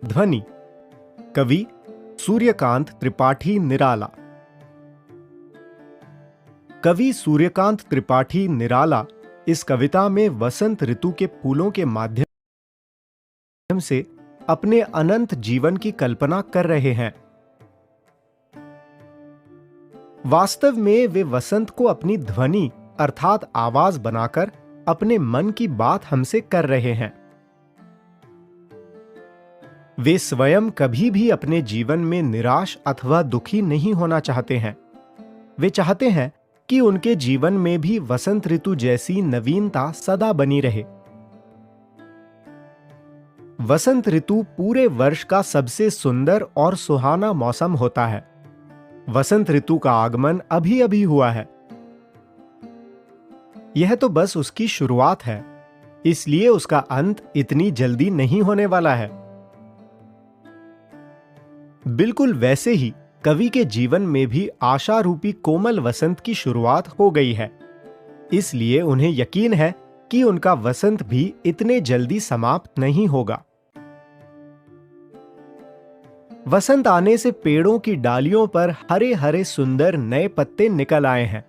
ध्वनि, कवि सूर्यकांत त्रिपाठी निराला। कवि सूर्यकांत त्रिपाठी निराला इस कविता में वसंत ऋतु के फूलों के माध्यम से अपने अनंत जीवन की कल्पना कर रहे हैं। वास्तव में वे वसंत को अपनी ध्वनि अर्थात आवाज बनाकर अपने मन की बात हमसे कर रहे हैं। वे स्वयं कभी भी अपने जीवन में निराश अथवा दुखी नहीं होना चाहते हैं। वे चाहते हैं कि उनके जीवन में भी वसंत ऋतु जैसी नवीनता सदा बनी रहे। वसंत ऋतु पूरे वर्ष का सबसे सुंदर और सुहाना मौसम होता है। वसंत ऋतु का आगमन अभी अभी हुआ है। यह तो बस उसकी शुरुआत है, इसलिए उसका अंत इतनी जल्दी नहीं होने वाला है। बिल्कुल वैसे ही कवि के जीवन में भी आशा रूपी कोमल वसंत की शुरुआत हो गई है। इसलिए उन्हें यकीन है कि उनका वसंत भी इतने जल्दी समाप्त नहीं होगा। वसंत आने से पेड़ों की डालियों पर हरे हरे सुंदर नए पत्ते निकल आए हैं।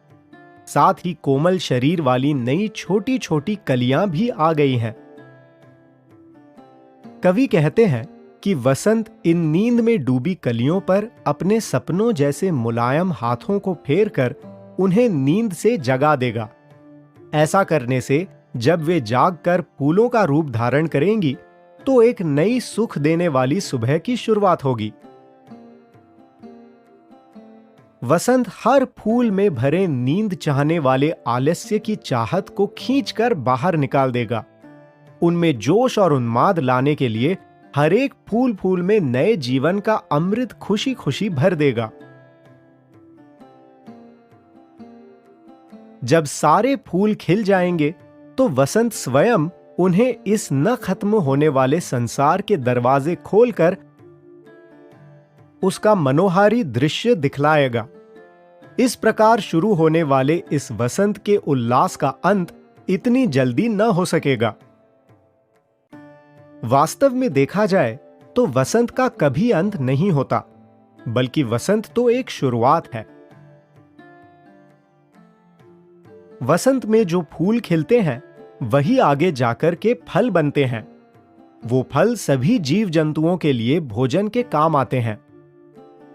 साथ ही कोमल शरीर वाली नई छोटी छोटी कलियां भी आ गई हैं। कवि कहते हैं कि वसंत इन नींद में डूबी कलियों पर अपने सपनों जैसे मुलायम हाथों को फेरकर उन्हें नींद से जगा देगा। ऐसा करने से जब वे जागकर फूलों का रूप धारण करेंगी तो एक नई सुख देने वाली सुबह की शुरुआत होगी। वसंत हर फूल में भरे नींद चाहने वाले आलस्य की चाहत को खींचकर बाहर निकाल देगा। उनमें जोश और उन्माद लाने के लिए हर एक फूल फूल में नए जीवन का अमृत खुशी खुशी भर देगा। जब सारे फूल खिल जाएंगे तो वसंत स्वयं उन्हें इस न खत्म होने वाले संसार के दरवाजे खोलकर उसका मनोहारी दृश्य दिखलाएगा। इस प्रकार शुरू होने वाले इस वसंत के उल्लास का अंत इतनी जल्दी न हो सकेगा। वास्तव में देखा जाए तो वसंत का कभी अंत नहीं होता, बल्कि वसंत तो एक शुरुआत है। वसंत में जो फूल खिलते हैं वही आगे जाकर के फल बनते हैं। वो फल सभी जीव जंतुओं के लिए भोजन के काम आते हैं।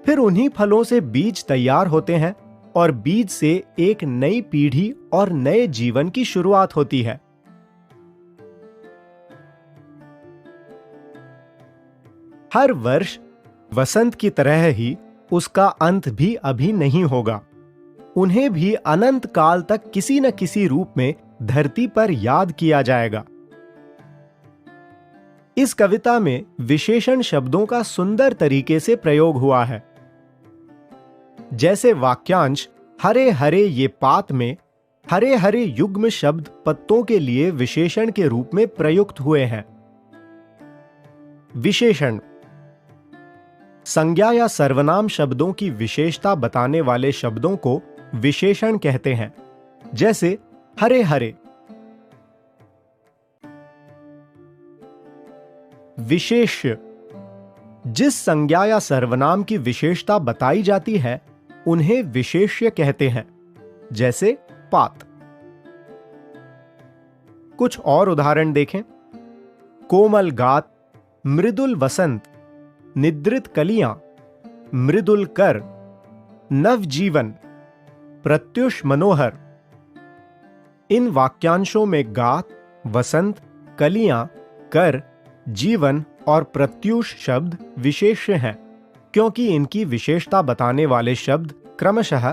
फिर उन्हीं फलों से बीज तैयार होते हैं और बीज से एक नई पीढ़ी और नए जीवन की शुरुआत होती है। हर वर्ष वसंत की तरह ही उसका अंत भी अभी नहीं होगा। उन्हें भी अनंत काल तक किसी न किसी रूप में धरती पर याद किया जाएगा। इस कविता में विशेषण शब्दों का सुंदर तरीके से प्रयोग हुआ है। जैसे वाक्यांश हरे हरे ये पात में हरे हरे युग्म शब्द पत्तों के लिए विशेषण के रूप में प्रयुक्त हुए हैं। विशेषण संज्ञा या सर्वनाम शब्दों की विशेषता बताने वाले शब्दों को विशेषण कहते हैं। जैसे हरे हरे। विशेष्य जिस संज्ञा या सर्वनाम की विशेषता बताई जाती है उन्हें विशेष्य कहते हैं। जैसे पात। कुछ और उदाहरण देखें। कोमल गात, मृदुल वसंत, निद्रित कलियां, मृदुल कर, नवजीवन, प्रत्युष मनोहर। इन वाक्यांशों में गात, वसंत, कलियां, कर, जीवन और प्रत्युष शब्द विशेष्य हैं, क्योंकि इनकी विशेषता बताने वाले शब्द क्रमशः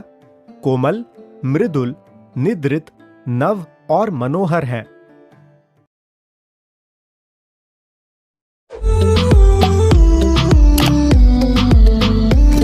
कोमल, मृदुल, निद्रित, नव और मनोहर हैं।